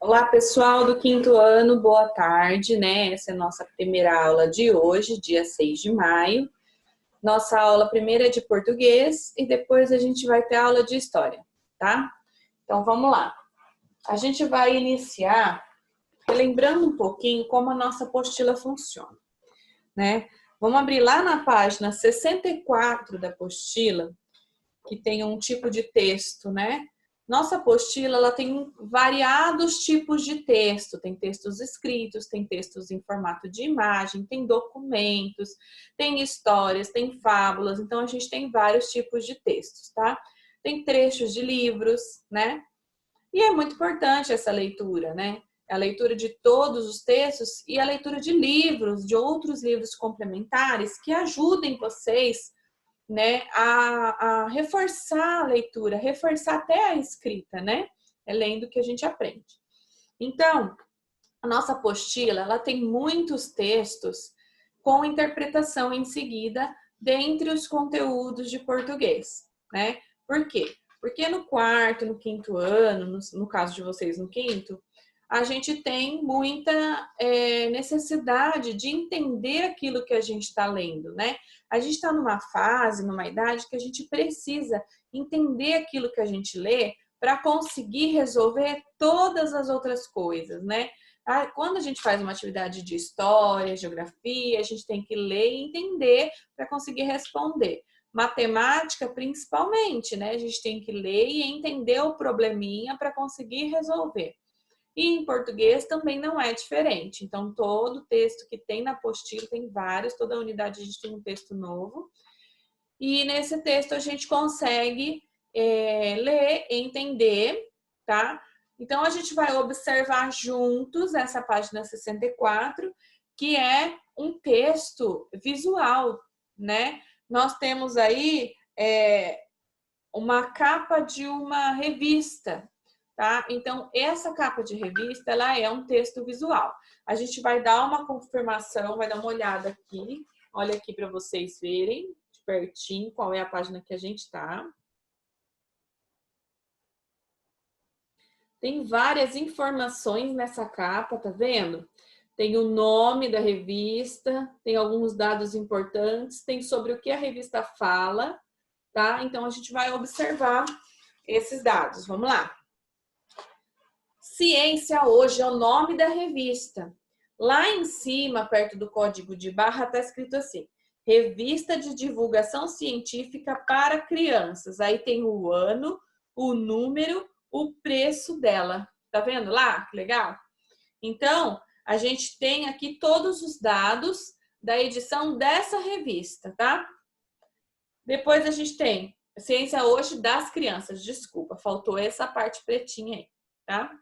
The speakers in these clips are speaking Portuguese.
Olá, pessoal do quinto ano, boa tarde, né? Essa é a nossa primeira aula de hoje, dia 6 de maio. Nossa aula primeira é de português e depois a gente vai ter aula de história, tá? Então, vamos lá. A gente vai iniciar relembrando um pouquinho como a nossa apostila funciona, né? Vamos abrir lá na página 64 da apostila, que tem um tipo de texto, né? Nossa apostila, ela tem variados tipos de texto. Tem textos escritos, tem textos em formato de imagem, tem documentos, tem histórias, tem fábulas. Então, a gente tem vários tipos de textos, tá? Tem trechos de livros, né? E é muito importante essa leitura, né? A leitura de todos os textos e a leitura de livros, de outros livros complementares que ajudem vocês, né, a reforçar a leitura, reforçar até a escrita, né? É lendo que a gente aprende. Então, a nossa apostila, ela tem muitos textos com interpretação em seguida dentre os conteúdos de português, né? Por quê? Porque no quarto, no quinto ano, no caso de vocês no quinto, a gente tem muita necessidade de entender aquilo que a gente está lendo, né? A gente está numa fase, numa idade que a gente precisa entender aquilo que a gente lê para conseguir resolver todas as outras coisas, né? Quando a gente faz uma atividade de história, geografia, a gente tem que ler e entender para conseguir responder. Matemática, principalmente, né? A gente tem que ler e entender o probleminha para conseguir resolver. E em português também não é diferente. Então, todo texto que tem na apostila, tem vários, toda unidade a gente tem um texto novo. E nesse texto a gente consegue ler, entender, tá? Então, a gente vai observar juntos essa página 64, que é um texto visual, né? Nós temos aí uma capa de uma revista, tá? Então, essa capa de revista, ela é um texto visual. A gente vai dar uma confirmação, vai dar uma olhada aqui. Olha aqui para vocês verem de pertinho qual é a página que a gente está. Tem várias informações nessa capa, tá vendo? Tem o nome da revista, tem alguns dados importantes, tem sobre o que a revista fala, tá? Então, a gente vai observar esses dados. Vamos lá. Ciência Hoje é o nome da revista. Lá em cima, perto do código de barra, está escrito assim: Revista de Divulgação Científica para Crianças. Aí tem o ano, o número, o preço dela. Tá vendo lá? Que legal? Então, a gente tem aqui todos os dados da edição dessa revista, tá? Depois a gente tem Ciência Hoje das Crianças. Desculpa, faltou essa parte pretinha aí, tá?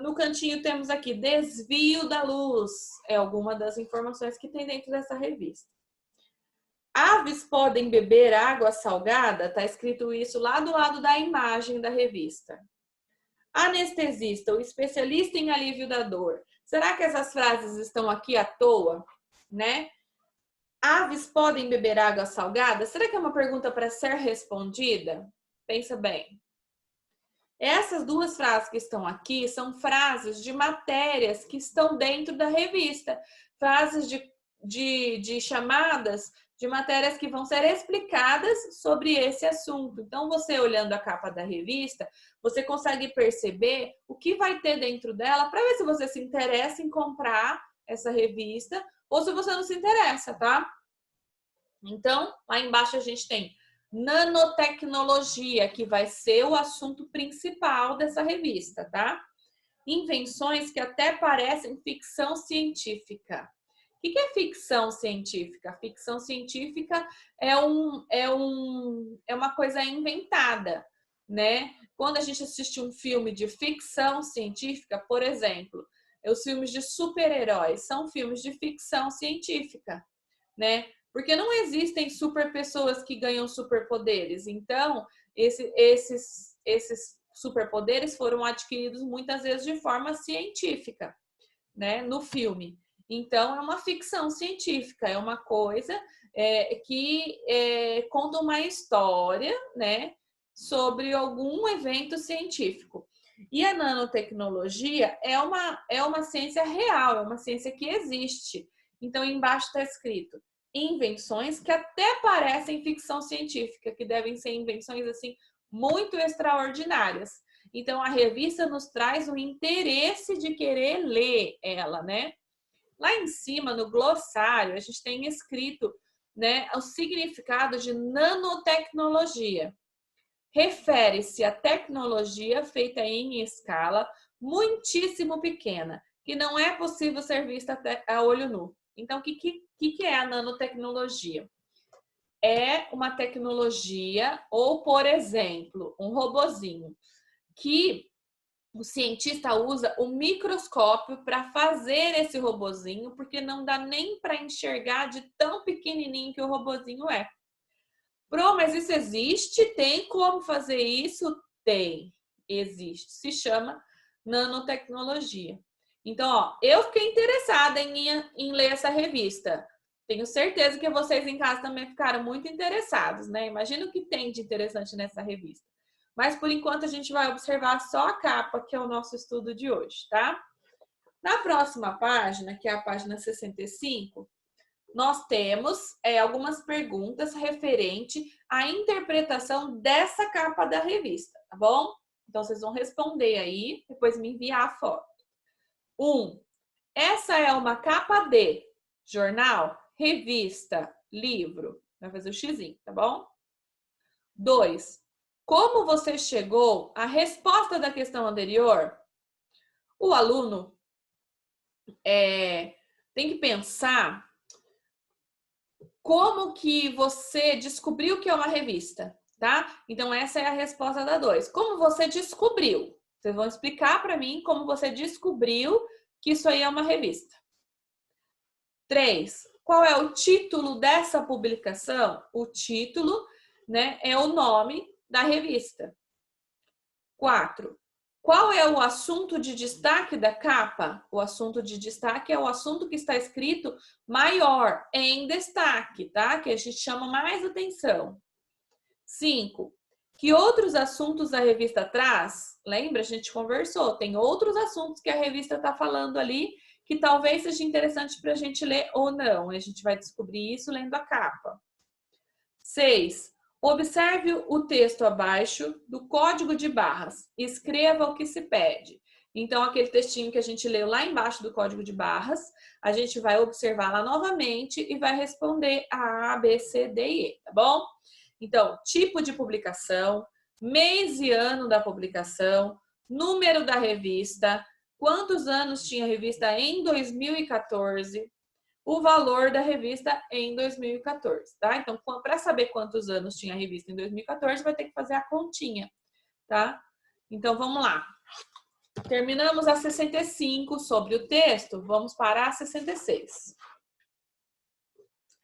No cantinho temos aqui desvio da luz, é alguma das informações que tem dentro dessa revista. Aves podem beber água salgada? Tá escrito isso lá do lado da imagem da revista. Anestesista, o especialista em alívio da dor. Será que essas frases estão aqui à toa, né? Aves podem beber água salgada? Será que é uma pergunta para ser respondida? Pensa bem. Essas duas frases que estão aqui são frases de matérias que estão dentro da revista. Frases de chamadas de matérias que vão ser explicadas sobre esse assunto. Então, você olhando a capa da revista, você consegue perceber o que vai ter dentro dela para ver se você se interessa em comprar essa revista ou se você não se interessa, tá? Então, lá embaixo a gente tem nanotecnologia, que vai ser o assunto principal dessa revista, tá? Invenções que até parecem ficção científica. O que é ficção científica? Ficção científica é uma coisa inventada, né? Quando a gente assiste um filme de ficção científica, por exemplo, os filmes de super-heróis são filmes de ficção científica, né? Porque não existem super pessoas que ganham superpoderes. Então, esses superpoderes foram adquiridos muitas vezes de forma científica, né? No filme. Então, é uma ficção científica, é uma coisa que conta uma história, né? Sobre algum evento científico. E a nanotecnologia é uma ciência real, é uma ciência que existe. Então, embaixo está escrito invenções que até parecem ficção científica, que devem ser invenções assim muito extraordinárias. Então, a revista nos traz o interesse de querer ler ela, né? Lá em cima, no glossário, a gente tem escrito, né, o significado de nanotecnologia. Refere-se à tecnologia feita em escala muitíssimo pequena, que não é possível ser vista a olho nu. Então, o que é a nanotecnologia? É uma tecnologia, ou, por exemplo, um robozinho, que o cientista usa o microscópio para fazer esse robozinho, porque não dá nem para enxergar de tão pequenininho que o robozinho é. Pro, mas isso existe? Tem como fazer isso? Tem, existe. Se chama nanotecnologia. Então, ó, eu fiquei interessada em ler essa revista. Tenho certeza que vocês em casa também ficaram muito interessados, né? Imagina o que tem de interessante nessa revista. Mas, por enquanto, a gente vai observar só a capa, que é o nosso estudo de hoje, tá? Na próxima página, que é a página 65, nós temos algumas perguntas referente à interpretação dessa capa da revista, tá bom? Então, vocês vão responder aí, depois me enviar a foto. 1. Essa é uma capa de jornal, revista, livro. Vai fazer o xizinho, tá bom? 2. Como você chegou à resposta da questão anterior? O aluno tem que pensar como que você descobriu que é uma revista, tá? Então, essa é a resposta da 2. Como você descobriu? Vocês vão explicar para mim como você descobriu que isso aí é uma revista. 3. Qual é o título dessa publicação? O título, né, é o nome da revista. 4. Qual é o assunto de destaque da capa? O assunto de destaque é o assunto que está escrito maior, em destaque, tá? Que a gente chama mais atenção. 5. Que outros assuntos a revista traz? Lembra? A gente conversou. Tem outros assuntos que a revista está falando ali que talvez seja interessante para a gente ler ou não. A gente vai descobrir isso lendo a capa. 6. Observe o texto abaixo do código de barras. Escreva o que se pede. Então, aquele textinho que a gente leu lá embaixo do código de barras, a gente vai observar lá novamente e vai responder A, B, C, D e E, tá bom? Então, tipo de publicação, mês e ano da publicação, número da revista, quantos anos tinha a revista em 2014, o valor da revista em 2014, tá? Então, para saber quantos anos tinha a revista em 2014, vai ter que fazer a continha, tá? Então, vamos lá. Terminamos a 65 sobre o texto, vamos para a 66.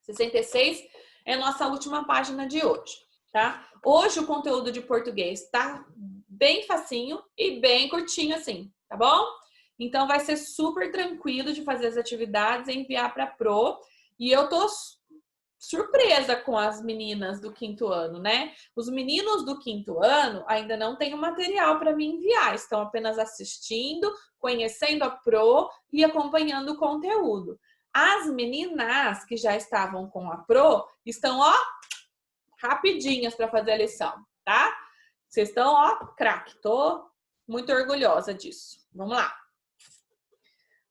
66 é a nossa última página de hoje, tá? Hoje o conteúdo de português tá bem facinho e bem curtinho assim, tá bom? Então, vai ser super tranquilo de fazer as atividades e enviar para a Pro. E eu tô surpresa com as meninas do 5º ano, né? Os meninos do 5º ano ainda não têm o material para me enviar. Estão apenas assistindo, conhecendo a Pro e acompanhando o conteúdo. As meninas que já estavam com a Pro estão, ó, rapidinhas para fazer a lição, tá? Vocês estão, ó, craque. Tô muito orgulhosa disso. Vamos lá.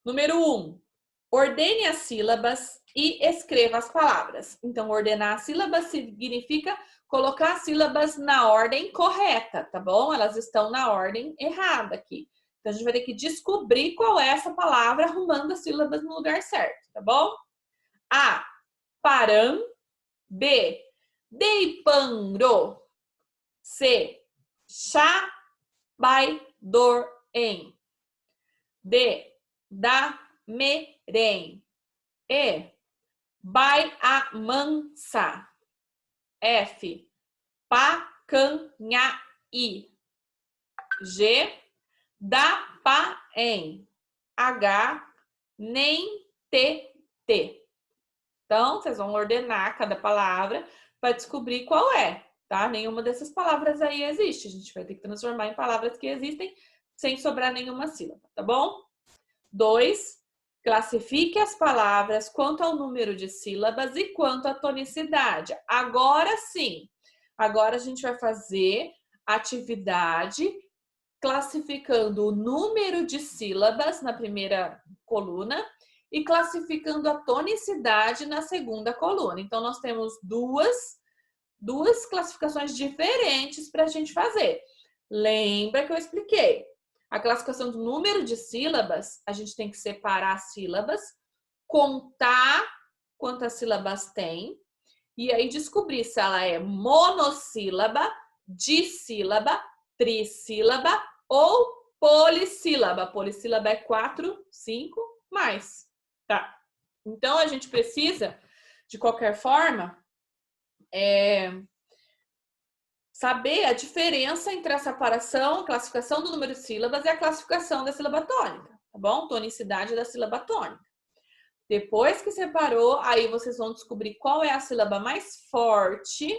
Número 1. Ordene as sílabas e escreva as palavras. Então, ordenar as sílabas significa colocar as sílabas na ordem correta, tá bom? Elas estão na ordem errada aqui. Então, a gente vai ter que descobrir qual é essa palavra arrumando as sílabas no lugar certo, tá bom? A. Param. B. Deipangro. C. Chabaidorem. D. Da merem. E. Bai a mansa. F. Pacanhai. G. Da paem. H. Nem te te. Então, vocês vão ordenar cada palavra para descobrir qual é, tá? Nenhuma dessas palavras aí existe. A gente vai ter que transformar em palavras que existem sem sobrar nenhuma sílaba, tá bom? 2, classifique as palavras quanto ao número de sílabas e quanto à tonicidade. Agora sim, agora a gente vai fazer atividade classificando o número de sílabas na primeira coluna e classificando a tonicidade na segunda coluna. Então, nós temos duas classificações diferentes para a gente fazer. Lembra que eu expliquei? A classificação do número de sílabas, a gente tem que separar as sílabas, contar quantas sílabas tem, e aí descobrir se ela é monossílaba, dissílaba, trissílaba ou polissílaba. Polissílaba é 4, 5, mais. Tá? Então, a gente precisa, de qualquer forma, saber a diferença entre a separação, classificação do número de sílabas e a classificação da sílaba tônica, tá bom? Tonicidade da sílaba tônica. Depois que separou, aí vocês vão descobrir qual é a sílaba mais forte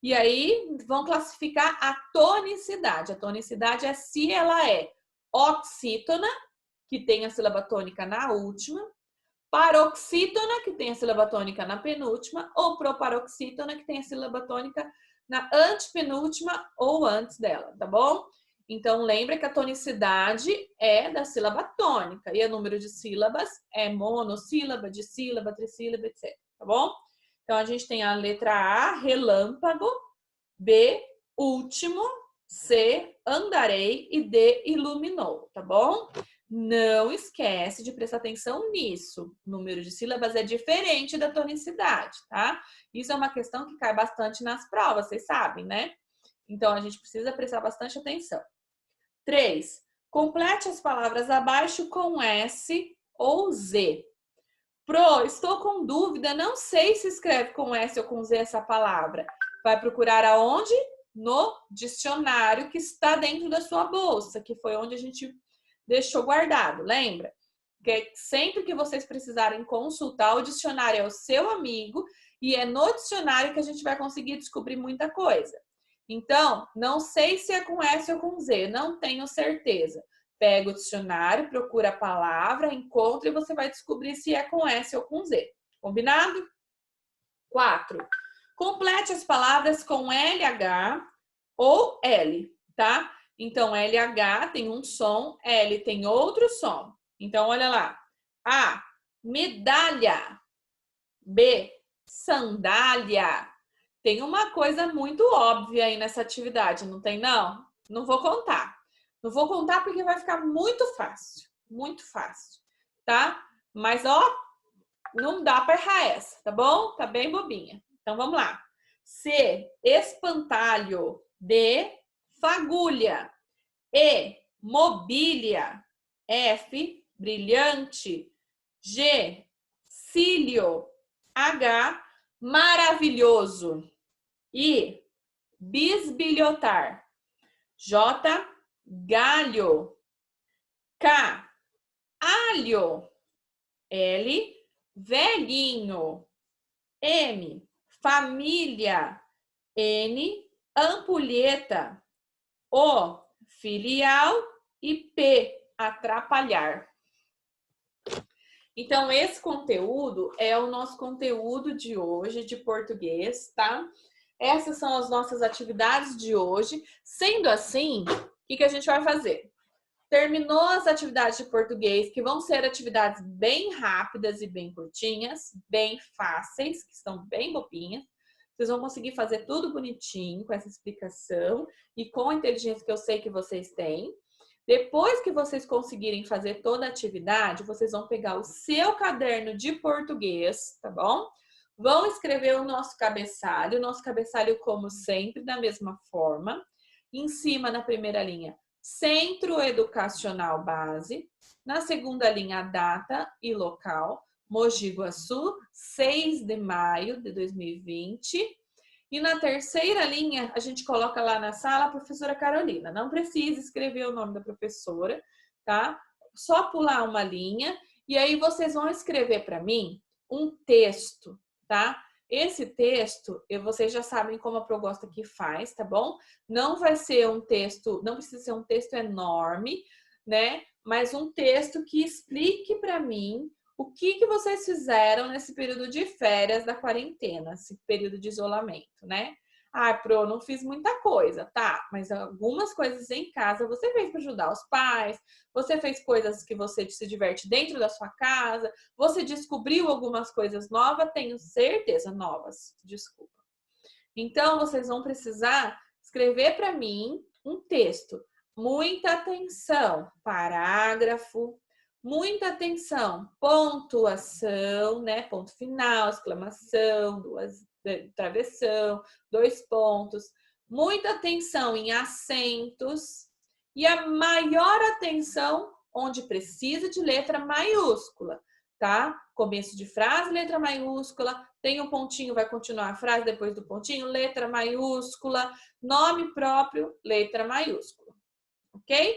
e aí vão classificar a tonicidade. A tonicidade é se ela é oxítona, que tem a sílaba tônica na última, paroxítona, que tem a sílaba tônica na penúltima, ou proparoxítona, que tem a sílaba tônica na antepenúltima ou antes dela, tá bom? Então, lembra que a tonicidade é da sílaba tônica e o número de sílabas é monossílaba, dissílaba, trissílaba, etc, tá bom? Então, a gente tem a letra A, relâmpago, B, último, C, andarei e D, iluminou, tá bom? Não esquece de prestar atenção nisso. O número de sílabas é diferente da tonicidade, tá? Isso é uma questão que cai bastante nas provas, vocês sabem, né? Então, a gente precisa prestar bastante atenção. 3. Complete as palavras abaixo com S ou Z. Pro, estou com dúvida, não sei se escreve com S ou com Z essa palavra. Vai procurar aonde? No dicionário que está dentro da sua bolsa, que foi onde a gente deixou guardado, lembra? Que sempre que vocês precisarem consultar, o dicionário é o seu amigo e é no dicionário que a gente vai conseguir descobrir muita coisa. Então, não sei se é com S ou com Z, não tenho certeza. Pega o dicionário, procura a palavra, encontra e você vai descobrir se é com S ou com Z. Combinado? 4. Complete as palavras com LH ou L, tá? Então, LH tem um som, L tem outro som. Então, olha lá. A, medalha. B, sandália. Tem uma coisa muito óbvia aí nessa atividade, não tem não? Não vou contar. Não vou contar porque vai ficar muito fácil, tá? Mas, ó, não dá para errar essa, tá bom? Tá bem bobinha. Então, vamos lá. C, espantalho. D, fagulha. E, mobília. F, brilhante. G, cílio. H, maravilhoso. I, bisbilhotar. J, galho. K, alho. L, velhinho. M, família. N, ampulheta. O, filial. E P, atrapalhar. Então, esse conteúdo é o nosso conteúdo de hoje de português, tá? Essas são as nossas atividades de hoje. Sendo assim, o que a gente vai fazer? Terminou as atividades de português, que vão ser atividades bem rápidas e bem curtinhas, bem fáceis, que estão bem bobinhas. Vocês vão conseguir fazer tudo bonitinho, com essa explicação e com a inteligência que eu sei que vocês têm. Depois que vocês conseguirem fazer toda a atividade, vocês vão pegar o seu caderno de português, tá bom? Vão escrever o nosso cabeçalho, como sempre, da mesma forma. Em cima, na primeira linha, Centro Educacional Base. Na segunda linha, data e local, Mogi Guaçu, 6 de maio de 2020. E na terceira linha, a gente coloca lá na sala a professora Carolina. Não precisa escrever o nome da professora, tá? Só pular uma linha e aí vocês vão escrever para mim um texto, tá? Esse texto, vocês já sabem como a Proposta aqui faz, tá bom? Não vai ser um texto, não precisa ser um texto enorme, né? Mas um texto que explique para mim o que vocês fizeram nesse período de férias da quarentena, esse período de isolamento, né? Ah, Pro, não fiz muita coisa, tá? Mas algumas coisas em casa você fez para ajudar os pais, você fez coisas que você se diverte dentro da sua casa, você descobriu algumas coisas novas, tenho certeza, novas, desculpa. Então, vocês vão precisar escrever para mim um texto. Muita atenção, parágrafo, muita atenção, pontuação, né? Ponto final, exclamação, travessão, 2 pontos. Muita atenção em acentos e a maior atenção onde precisa de letra maiúscula, tá? Começo de frase, letra maiúscula, tem um pontinho, vai continuar a frase depois do pontinho, letra maiúscula, nome próprio, letra maiúscula, ok?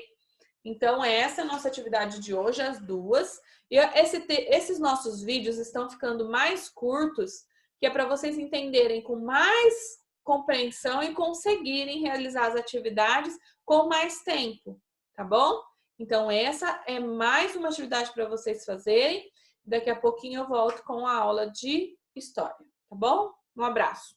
Então, essa é a nossa atividade de hoje, as duas. E esses nossos vídeos estão ficando mais curtos, que é para vocês entenderem com mais compreensão e conseguirem realizar as atividades com mais tempo, tá bom? Então, essa é mais uma atividade para vocês fazerem. Daqui a pouquinho eu volto com a aula de história, tá bom? Um abraço!